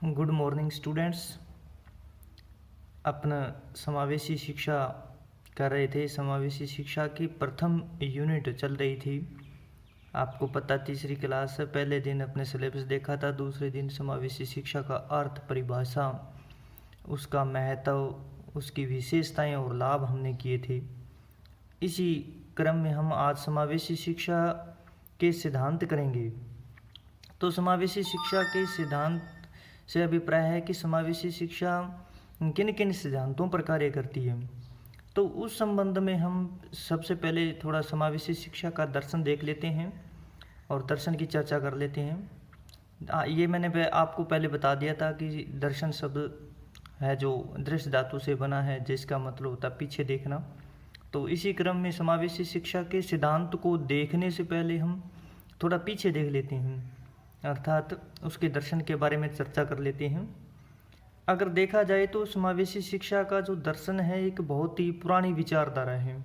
Good morning students. अपना समावेशी शिक्षा कर रहे थे। समावेशी शिक्षा की प्रथम यूनिट चल रही थी। आपको पता, तीसरी क्लास से पहले दिन अपने सिलेबस देखा था, दूसरे दिन समावेशी शिक्षा का अर्थ, परिभाषा, उसका महत्व, उसकी विशेषताएं और लाभ हमने किए थे। इसी क्रम में हम आज समावेशी शिक्षा के सिद्धांत करेंगे। तो समावेशी शिक्षा के सिद्धांत से अभिप्राय है कि समावेशी शिक्षा किन किन सिद्धांतों पर कार्य करती है। तो उस संबंध में हम सबसे पहले थोड़ा समावेशी शिक्षा का दर्शन देख लेते हैं और दर्शन की चर्चा कर लेते हैं। ये मैंने आपको पहले बता दिया था कि दर्शन शब्द है जो दृश्य धातु से बना है, जिसका मतलब होता है पीछे देखना। तो इसी क्रम में समावेशी शिक्षा के सिद्धांत को देखने से पहले हम थोड़ा पीछे देख लेते हैं, अर्थात उसके दर्शन के बारे में चर्चा कर लेते हैं। अगर देखा जाए तो समावेशी शिक्षा का जो दर्शन है एक बहुत ही पुरानी विचारधारा है,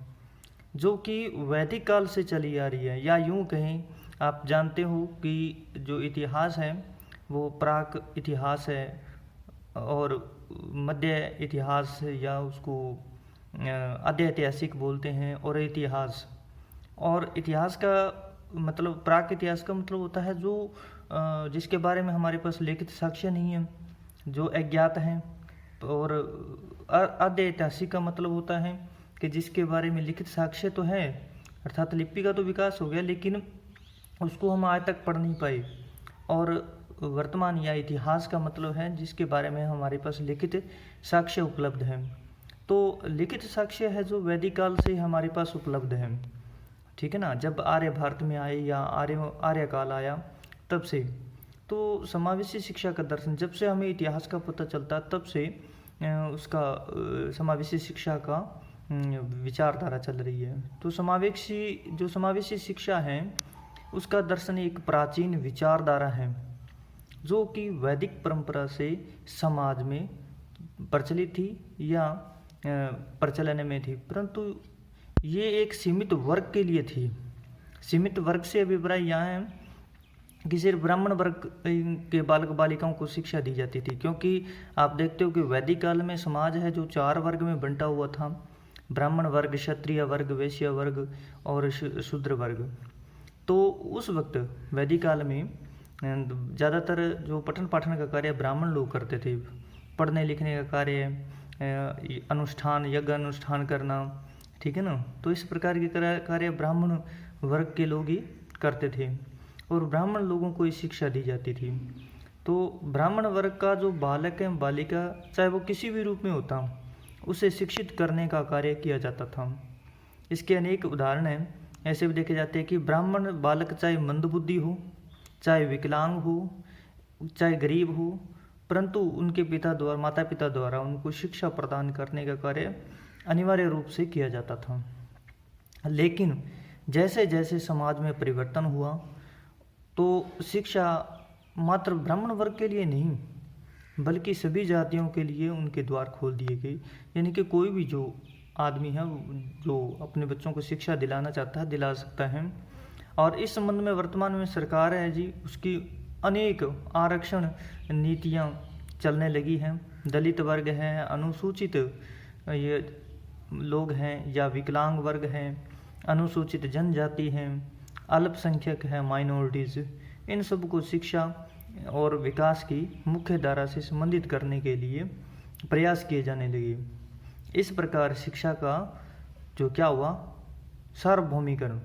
जो कि वैदिक काल से चली आ रही है। या यूँ कहें, आप जानते हो कि जो इतिहास है वो प्राक इतिहास है और मध्य इतिहास, या उसको आद्य ऐतिहासिक बोलते हैं। और इतिहास का मतलब, प्राक इतिहास का मतलब होता है जो जिसके बारे में हमारे पास लिखित साक्ष्य नहीं है, जो अज्ञात हैं। और आद्य ऐतिहासिक का मतलब होता है कि जिसके बारे में लिखित साक्ष्य तो है, अर्थात लिपि का तो विकास हो गया, लेकिन उसको हम आज तक पढ़ नहीं पाए। और वर्तमान या इतिहास का मतलब है जिसके बारे में हमारे पास लिखित साक्ष्य उपलब्ध है। तो लिखित साक्ष्य है जो वैदिक काल से हमारे पास उपलब्ध है, ठीक है ना। जब आर्य भारत में आए या आर्य काल आया तब से। तो समावेशी शिक्षा का दर्शन, जब से हमें इतिहास का पता चलता तब से उसका समावेशी शिक्षा का विचारधारा चल रही है। तो समावेशी शिक्षा है उसका दर्शन एक प्राचीन विचारधारा है जो कि वैदिक परंपरा से समाज में प्रचलित थी या प्रचलन में थी, परंतु ये एक सीमित वर्ग के लिए थी। सीमित वर्ग से अभिप्राय यहाँ है कि सिर्फ ब्राह्मण वर्ग के बालक बालिकाओं को शिक्षा दी जाती थी, क्योंकि आप देखते हो कि वैदिक काल में समाज है जो 4 वर्ग में बंटा हुआ था: ब्राह्मण वर्ग, क्षत्रिय वर्ग, वैश्य वर्ग और शूद्र वर्ग। तो उस वक्त वैदिक काल में ज़्यादातर जो पठन पाठन का कार्य ब्राह्मण लोग करते थे, पढ़ने लिखने का कार्य, अनुष्ठान, यज्ञ अनुष्ठान करना, ठीक है ना। तो इस प्रकार के कार्य ब्राह्मण वर्ग के लोग ही करते थे और ब्राह्मण लोगों को ही शिक्षा दी जाती थी। तो ब्राह्मण वर्ग का जो बालक है, बालिका, चाहे वो किसी भी रूप में होता, उसे शिक्षित करने का कार्य किया जाता था। इसके अनेक उदाहरण हैं। ऐसे भी देखे जाते हैं कि ब्राह्मण बालक चाहे मंदबुद्धि हो, चाहे विकलांग हो, चाहे गरीब हो, परंतु उनके माता पिता द्वारा उनको शिक्षा प्रदान करने का कार्य अनिवार्य रूप से किया जाता था। लेकिन जैसे जैसे समाज में परिवर्तन हुआ तो शिक्षा मात्र ब्राह्मण वर्ग के लिए नहीं, बल्कि सभी जातियों के लिए उनके द्वार खोल दिए गए। यानी कि कोई भी जो आदमी है जो अपने बच्चों को शिक्षा दिलाना चाहता है, दिला सकता है। और इस संबंध में वर्तमान में सरकार है जी, उसकी अनेक आरक्षण नीतियाँ चलने लगी हैं। दलित वर्ग हैं, अनुसूचित ये लोग हैं, या विकलांग वर्ग हैं, अनुसूचित जनजाति हैं, अल्पसंख्यक हैं, माइनॉरिटीज़, इन सब को शिक्षा और विकास की मुख्य धारा से संबंधित करने के लिए प्रयास किए जाने लगे। इस प्रकार शिक्षा का जो क्या हुआ, सार्वभौमिकरण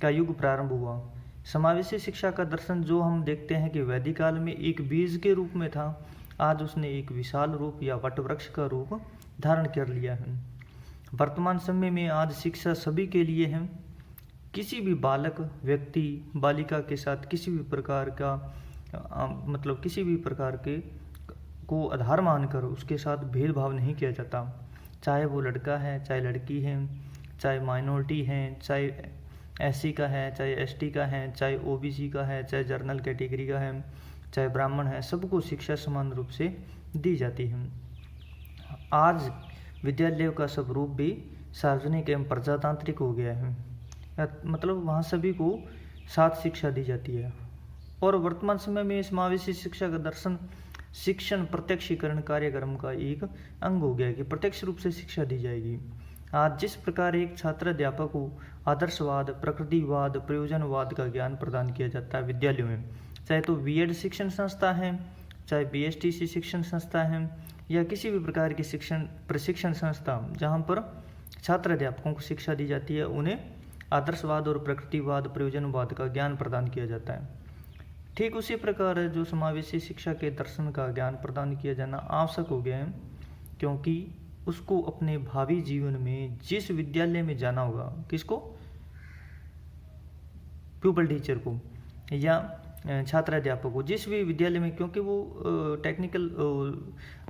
का युग प्रारंभ हुआ। समावेशी शिक्षा का दर्शन जो हम देखते हैं कि वैदिक काल में एक बीज के रूप में था, आज उसने एक विशाल रूप या वटवृक्ष का रूप धारण कर लिया है। वर्तमान समय में आज शिक्षा सभी के लिए है। किसी भी बालक, व्यक्ति, बालिका के साथ किसी भी प्रकार का किसी भी प्रकार के को आधार मानकर उसके साथ भेदभाव नहीं किया जाता। चाहे वो लड़का है, चाहे लड़की है, चाहे माइनॉरिटी है, चाहे SC का है, चाहे ST का है, चाहे OBC का है, चाहे जनरल कैटेगरी का है, चाहे ब्राह्मण है, सबको शिक्षा समान रूप से दी जाती है। आज विद्यालयों का स्वरूप भी सार्वजनिक एवं प्रजातांत्रिक हो गया है, मतलब वहाँ सभी को साथ शिक्षा दी जाती है। और वर्तमान समय में समावेशी शिक्षा का दर्शन शिक्षण प्रत्यक्षीकरण कार्यक्रम का एक अंग हो गया कि प्रत्यक्ष रूप से शिक्षा दी जाएगी। आज जिस प्रकार एक छात्र अध्यापक को आदर्शवाद, प्रकृतिवाद, प्रयोजनवाद का ज्ञान प्रदान किया जाता है विद्यालयों में, चाहे तो बीएड शिक्षण संस्था है, चाहे बीएसटीसी शिक्षण संस्था है, या किसी भी प्रकार की शिक्षण प्रशिक्षण संस्था जहाँ पर छात्र अध्यापकों को शिक्षा दी जाती है, उन्हें आदर्शवाद और प्रकृतिवाद, प्रयोजनवाद का ज्ञान प्रदान किया जाता है। ठीक उसी प्रकार जो समावेशी शिक्षा के दर्शन का ज्ञान प्रदान किया जाना आवश्यक हो गया है, क्योंकि उसको अपने भावी जीवन में जिस विद्यालय में जाना होगा, किसको, प्यूपल टीचर को या छात्र अध्यापक को, जिस भी विद्यालय में, क्योंकि वो टेक्निकल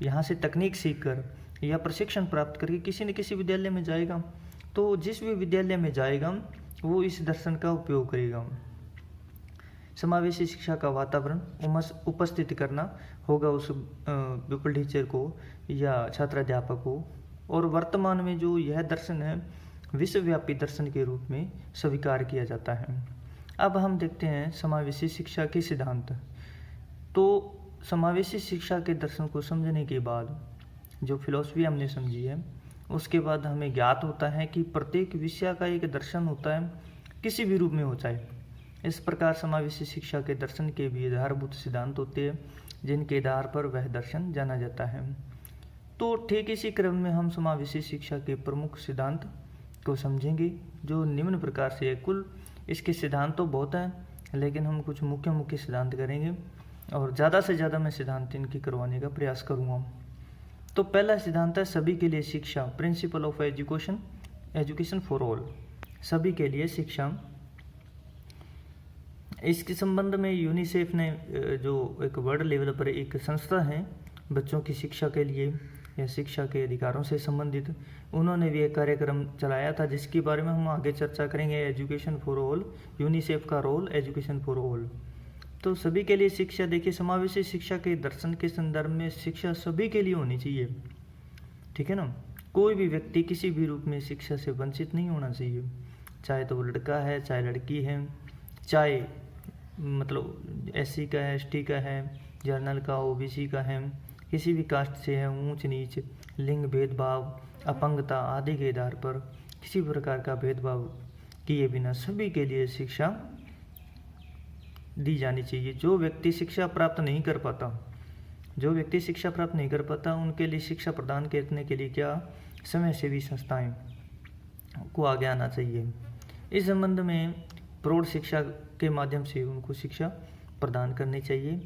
यहाँ से तकनीक सीखकर या प्रशिक्षण प्राप्त करके किसी न किसी विद्यालय में जाएगा, तो जिस भी विद्यालय में जाएगा वो इस दर्शन का उपयोग करेगा। समावेशी शिक्षा का वातावरण उपस्थित करना होगा उस प्यूपल टीचर को या छात्र अध्यापक को, और वर्तमान में जो यह दर्शन है विश्वव्यापी दर्शन के रूप में स्वीकार किया जाता है। अब हम देखते हैं समावेशी शिक्षा के सिद्धांत। तो समावेशी शिक्षा के दर्शन को समझने के बाद जो फिलॉसफी हमने समझी है, उसके बाद हमें ज्ञात होता है कि प्रत्येक विषय का एक दर्शन होता है, किसी भी रूप में हो चाहे। इस प्रकार समावेशी शिक्षा के दर्शन के भी आधारभूत सिद्धांत होते हैं, जिनके आधार पर वह दर्शन जाना जाता है। तो ठीक इसी क्रम में हम समावेशी शिक्षा के प्रमुख सिद्धांत को समझेंगे, जो निम्न प्रकार से है। कुल इसके सिद्धांत तो बहुत हैं, लेकिन हम कुछ मुख्य सिद्धांत करेंगे और ज़्यादा से ज़्यादा मैं सिद्धांत इनकी करवाने का प्रयास करूँगा। तो पहला सिद्धांत है सभी के लिए शिक्षा, principle of education, education for all, सभी के लिए शिक्षा। इसके संबंध में यूनिसेफ ने जो एक वर्ल्ड लेवल पर एक संस्था है बच्चों की शिक्षा के लिए या शिक्षा के अधिकारों से संबंधित, उन्होंने भी एक कार्यक्रम चलाया था, जिसके बारे में हम आगे चर्चा करेंगे। एजुकेशन फॉर ऑल, यूनिसेफ का रोल एजुकेशन फॉर ऑल। तो सभी के लिए शिक्षा, देखिए समावेशी शिक्षा के दर्शन के संदर्भ में शिक्षा सभी के लिए होनी चाहिए, ठीक है ना। कोई भी व्यक्ति किसी भी रूप में शिक्षा से वंचित नहीं होना चाहिए, चाहे तो वो लड़का है, चाहे लड़की है, चाहे मतलब एससी का है, एसटी का है, जर्नल का, ओबीसी का है, किसी भी कास्ट से है, ऊंच नीच, लिंग भेदभाव, अपंगता आदि के आधार पर किसी प्रकार का भेदभाव किए बिना सभी के लिए शिक्षा दी जानी चाहिए। जो व्यक्ति शिक्षा प्राप्त नहीं कर पाता, उनके लिए शिक्षा प्रदान करने के लिए क्या समाजसेवी संस्थाएं को आगे आना चाहिए। इस संबंध में प्रौढ़ शिक्षा के माध्यम से उनको शिक्षा प्रदान करनी चाहिए।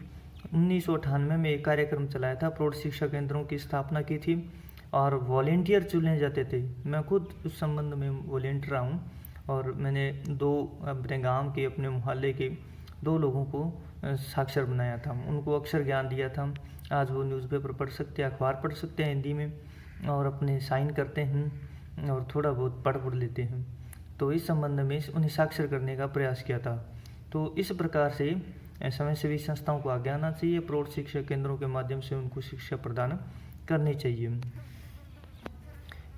1998 में एक कार्यक्रम चलाया था, प्रौढ़ शिक्षा केंद्रों की स्थापना की थी और वॉलेंटियर चुने जाते थे। मैं खुद उस संबंध में वॉलेंटियर रहा हूँ और मैंने अपने गांव के, अपने मोहल्ले के 2 लोगों को साक्षर बनाया था, उनको अक्षर ज्ञान दिया था। आज वो न्यूज़पेपर पढ़ सकते हैं, अखबार पढ़ सकते हैं हिंदी में, और अपने साइन करते हैं और थोड़ा बहुत पढ़ लेते हैं। तो इस संबंध में उन्हें साक्षर करने का प्रयास किया था। तो इस प्रकार से समाजसेवी संस्थाओं को आगे आना चाहिए, प्रौढ़ शिक्षा केंद्रों के माध्यम से उनको शिक्षा प्रदान करनी चाहिए।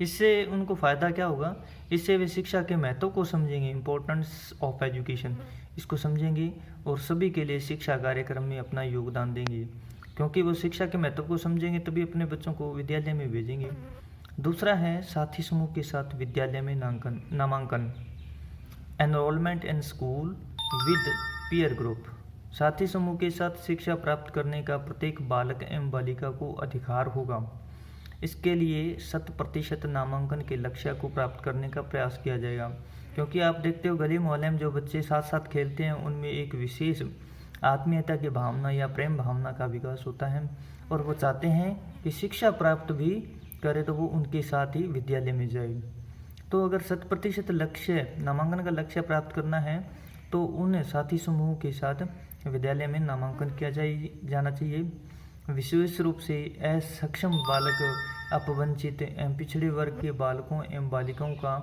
इससे उनको फ़ायदा क्या होगा, इससे वे शिक्षा के महत्व को समझेंगे, इम्पोर्टेंस ऑफ एजुकेशन, इसको समझेंगे और सभी के लिए शिक्षा कार्यक्रम में अपना योगदान देंगे, क्योंकि वो शिक्षा के महत्व को समझेंगे तभी अपने बच्चों को विद्यालय में भेजेंगे। दूसरा है साथी समूह के साथ विद्यालय में नामांकन, enrolment in school with peer group. साथी समूह के साथ शिक्षा प्राप्त करने का प्रत्येक बालक एवं बालिका को अधिकार होगा। इसके लिए 100% नामांकन के लक्ष्य को प्राप्त करने का प्रयास किया जाएगा, क्योंकि आप देखते हो गली मोहल्ले में जो बच्चे साथ साथ खेलते हैं उनमें एक विशेष आत्मीयता की भावना या प्रेम भावना का विकास होता है, और वो चाहते हैं कि शिक्षा प्राप्त भी करे तो वो उनके साथ ही विद्यालय में जाए। तो अगर 100% लक्ष्य, नामांकन का लक्ष्य प्राप्त करना है तो उन साथी समूह के साथ विद्यालय में नामांकन किया जाना चाहिए। विशेष रूप से असक्षम बालक, अपवंचित एवं पिछड़े वर्ग के बालकों एवं बालिकाओं का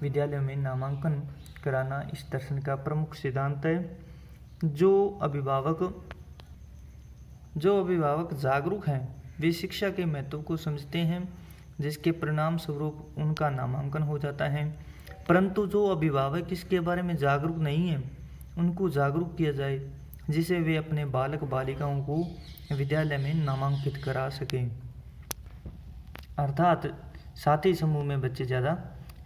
विद्यालय में नामांकन कराना इस दर्शन का प्रमुख सिद्धांत है। जो अभिभावक जागरूक हैं वे शिक्षा के महत्व को समझते हैं, जिसके परिणाम स्वरूप उनका नामांकन हो जाता है। परंतु जो अभिभावक इसके बारे में जागरूक नहीं है, उनको जागरूक किया जाए जिसे वे अपने बालक बालिकाओं को विद्यालय में नामांकित करा सकें। अर्थात साथी समूह में बच्चे ज़्यादा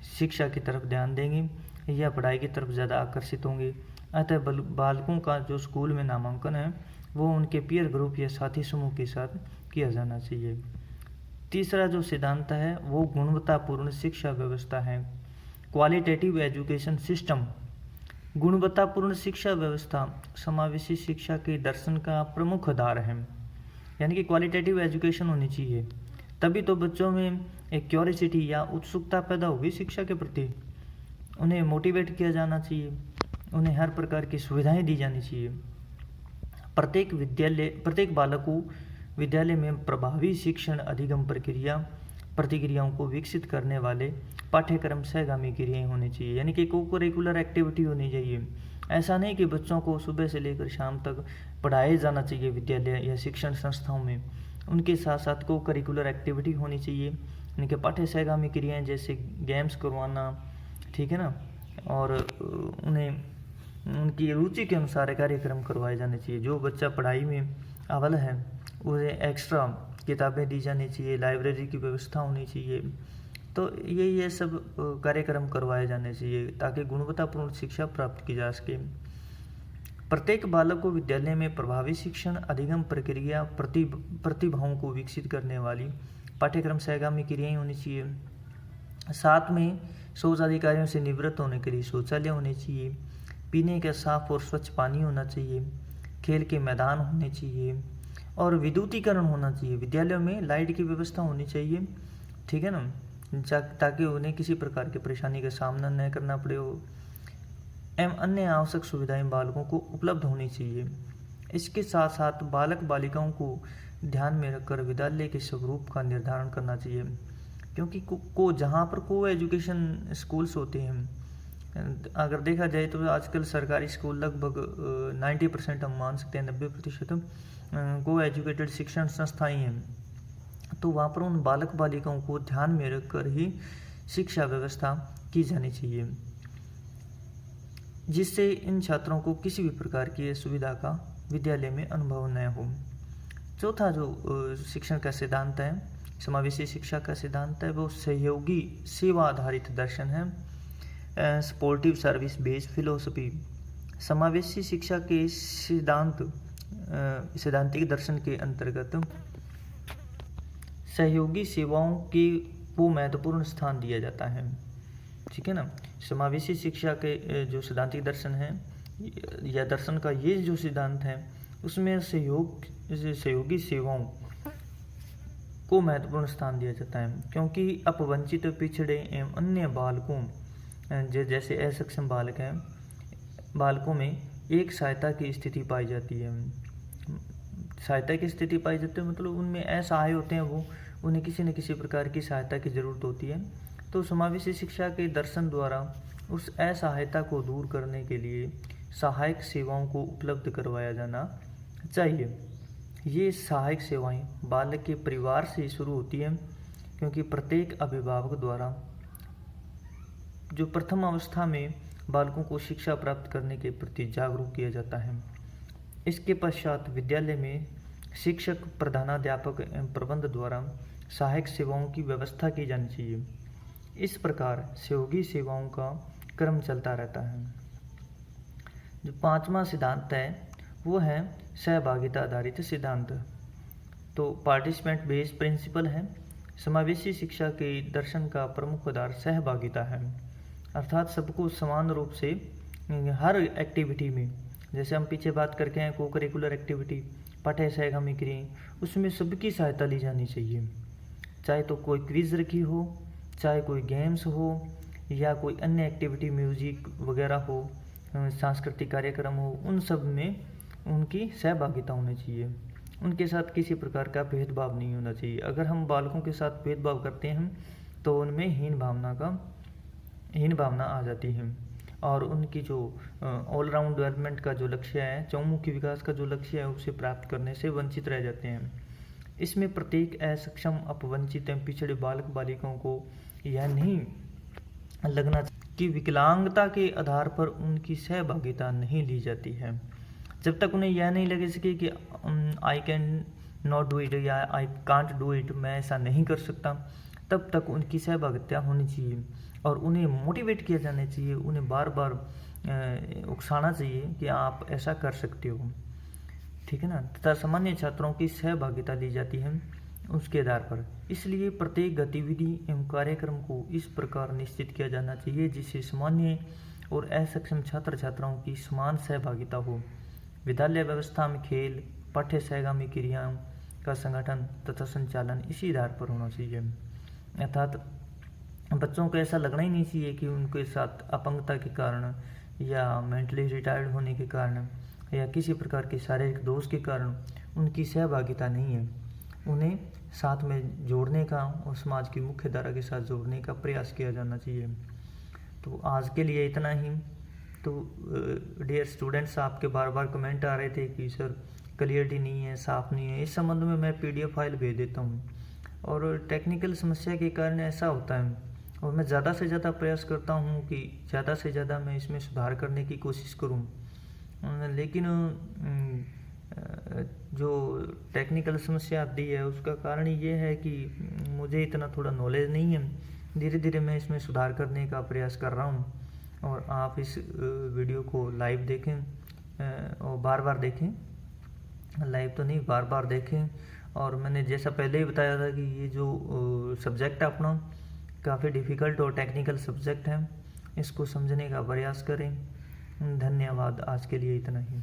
शिक्षा की तरफ ध्यान देंगे या पढ़ाई की तरफ ज़्यादा आकर्षित होंगे। अतः बालकों का जो स्कूल में नामांकन है वो उनके पीयर ग्रुप या साथी समूह के साथ किया जाना चाहिए। तीसरा जो सिद्धांत है वो गुणवत्तापूर्ण शिक्षा व्यवस्था है। Qualitative education system. गुणवत्तापूर्ण शिक्षा व्यवस्था समावेशी शिक्षा के दर्शन का प्रमुख आधार है। यानी कि क्वालिटेटिव एजुकेशन होनी चाहिए, तभी तो बच्चों में एक क्यूरियोसिटी या उत्सुकता पैदा होगी शिक्षा के प्रति। उन्हें मोटिवेट किया जाना चाहिए, उन्हें हर प्रकार की सुविधाएं दी जानी चाहिए। प्रत्येक बालक को विद्यालय में प्रभावी शिक्षण अधिगम प्रतिक्रियाओं को विकसित करने वाले पाठ्यक्रम सहगामी क्रियाएं होनी चाहिए। यानी कि को करिकुलर एक्टिविटी होनी चाहिए। ऐसा नहीं कि बच्चों को सुबह से लेकर शाम तक पढ़ाया जाना चाहिए विद्यालय या शिक्षण संस्थाओं में, उनके साथ साथ को करिकुलर एक्टिविटी होनी चाहिए। यानी कि पाठ्य सहगामी क्रियाएं जैसे गेम्स करवाना, ठीक है ना, और उन्हें उनकी रुचि के अनुसार कार्यक्रम करवाए जाने चाहिए। जो बच्चा पढ़ाई में अव्वल है उन्हें एक्स्ट्रा किताबें दी जानी चाहिए, लाइब्रेरी की व्यवस्था होनी चाहिए। तो ये सब कार्यक्रम करवाए जाने चाहिए ताकि गुणवत्तापूर्ण शिक्षा प्राप्त की जा सके। प्रत्येक बालक को विद्यालय में प्रभावी शिक्षण अधिगम प्रक्रिया प्रतिभाओं को विकसित करने वाली पाठ्यक्रम सहगामी क्रियाएं होनी चाहिए। साथ में शौचाधिकारियों से निवृत्त होने के लिए शौचालय होने चाहिए, पीने का साफ और स्वच्छ पानी होना चाहिए, खेल के मैदान होने चाहिए और विद्युतीकरण होना चाहिए। विद्यालयों में लाइट की व्यवस्था होनी चाहिए, ठीक है ना, ताकि उन्हें किसी प्रकार की परेशानी का सामना न करना पड़े हो, एवं अन्य आवश्यक सुविधाएं बालकों को उपलब्ध होनी चाहिए। इसके साथ साथ बालक बालिकाओं को ध्यान में रखकर विद्यालय के स्वरूप का निर्धारण करना चाहिए, क्योंकि जहाँ पर को एजुकेशन स्कूल्स होते हैं, अगर देखा जाए तो आजकल सरकारी स्कूल लगभग 90% हम मान सकते हैं, 90% को एजुकेटेड शिक्षण संस्थाएं हैं। तो वहाँ पर उन बालक बालिकाओं को ध्यान में रखकर ही शिक्षा व्यवस्था की जानी चाहिए, जिससे इन छात्रों को किसी भी प्रकार की सुविधा का विद्यालय में अनुभव न हो। चौथा जो शिक्षण का सिद्धांत है, समावेशी शिक्षा का सिद्धांत है, वो सहयोगी सेवा आधारित दर्शन है, सपोर्टिव सर्विस बेस्ड फिलोसफी। समावेशी शिक्षा के सैद्धांतिक दर्शन के अंतर्गत सहयोगी सेवाओं को महत्वपूर्ण स्थान दिया जाता है, ठीक है ना। समावेशी शिक्षा के जो सैद्धांतिक दर्शन है या दर्शन का ये जो सिद्धांत है उसमें सहयोगी सेवाओं को महत्वपूर्ण स्थान दिया जाता है, क्योंकि अपवंचित, पिछड़े एवं अन्य बालकों जैसे असक्षम बालकों में एक सहायता की स्थिति पाई जाती है। सहायता की स्थिति पाई जाती है मतलब उनमें असहाय होते हैं, वो उन्हें किसी न किसी प्रकार की सहायता की ज़रूरत होती है। तो समावेशी शिक्षा के दर्शन द्वारा उस असहायता को दूर करने के लिए सहायक सेवाओं को उपलब्ध करवाया जाना चाहिए। ये सहायक सेवाएं बालक के परिवार से शुरू होती हैं, क्योंकि प्रत्येक अभिभावक द्वारा जो प्रथम अवस्था में बालकों को शिक्षा प्राप्त करने के प्रति जागरूक किया जाता है। इसके पश्चात विद्यालय में शिक्षक, प्रधानाध्यापक एवं प्रबंध द्वारा सहायक सेवाओं की व्यवस्था की जानी चाहिए। इस प्रकार सहयोगी सेवाओं का क्रम चलता रहता है। जो पांचवा सिद्धांत है वो है सहभागिता आधारित सिद्धांत। तो पार्टिसिपेंट बेस्ड प्रिंसिपल है। समावेशी शिक्षा के दर्शन का प्रमुख आधार सहभागिता है, अर्थात सबको समान रूप से हर एक्टिविटी में, जैसे हम पीछे बात करके हैं को करिकुलर एक्टिविटी, पाठ्य सहगामी क्रियाएं, उसमें सबकी सहायता ली जानी चाहिए। चाहे तो कोई क्विज रखी हो, चाहे कोई गेम्स हो या कोई अन्य एक्टिविटी, म्यूजिक वगैरह हो, सांस्कृतिक कार्यक्रम हो, उन सब में उनकी सहभागिता होनी चाहिए। उनके साथ किसी प्रकार का भेदभाव नहीं होना चाहिए। अगर हम बालकों के साथ भेदभाव करते हैं तो उनमें हीन भावना आ जाती है और उनकी जो ऑलराउंड डेवलपमेंट का जो लक्ष्य है, चौमुखी विकास का जो लक्ष्य है, उसे प्राप्त करने से वंचित रह जाते हैं। इसमें प्रत्येक असक्षम, अपवंचित एवं पिछड़े बालक बालिकाओं को यह नहीं लगना कि विकलांगता के आधार पर उनकी सहभागिता नहीं ली जाती है। जब तक उन्हें यह नहीं लगे सके कि I can not do it या आई कांट डू इट, मैं ऐसा नहीं कर सकता, तब तक उनकी सहभागिता होनी चाहिए और उन्हें मोटिवेट किया जाना चाहिए, उन्हें बार बार उकसाना चाहिए कि आप ऐसा कर सकते हो, ठीक है ना। तथा सामान्य छात्रों की सहभागिता ली जाती है उसके आधार पर। इसलिए प्रत्येक गतिविधि एवं कार्यक्रम को इस प्रकार निश्चित किया जाना चाहिए जिससे सामान्य और असक्षम छात्र छात्राओं की समान सहभागिता हो। विद्यालय व्यवस्था में खेल, पाठ्य सहगामी क्रियाओं का संगठन तथा संचालन इसी आधार पर होना चाहिए। अर्थात बच्चों को ऐसा लगना ही नहीं चाहिए कि उनके साथ अपंगता के कारण या मेंटली रिटायर्ड होने के कारण या किसी प्रकार के शारीरिक दोष के कारण उनकी सहभागिता नहीं है। उन्हें साथ में जोड़ने का और समाज की मुख्य धारा के साथ जोड़ने का प्रयास किया जाना चाहिए। तो आज के लिए इतना ही। तो डियर स्टूडेंट्स, आपके बार बार कमेंट आ रहे थे कि सर क्लियरिटी नहीं है, साफ नहीं है। इस संबंध में मैं PDF फाइल भेज देता हूँ और टेक्निकल समस्या के कारण ऐसा होता है और मैं ज़्यादा से ज़्यादा प्रयास करता हूँ कि ज़्यादा से ज़्यादा मैं इसमें सुधार करने की कोशिश करूँ, लेकिन जो टेक्निकल समस्या आती है उसका कारण ये है कि मुझे इतना थोड़ा नॉलेज नहीं है। धीरे धीरे मैं इसमें सुधार करने का प्रयास कर रहा हूँ और आप इस वीडियो को लाइव देखें और बार बार देखें, लाइव तो नहीं बार बार देखें। और मैंने जैसा पहले ही बताया था कि ये जो सब्जेक्ट है अपना काफ़ी डिफ़िकल्ट और टेक्निकल सब्जेक्ट है, इसको समझने का प्रयास करें। धन्यवाद। आज के लिए इतना ही।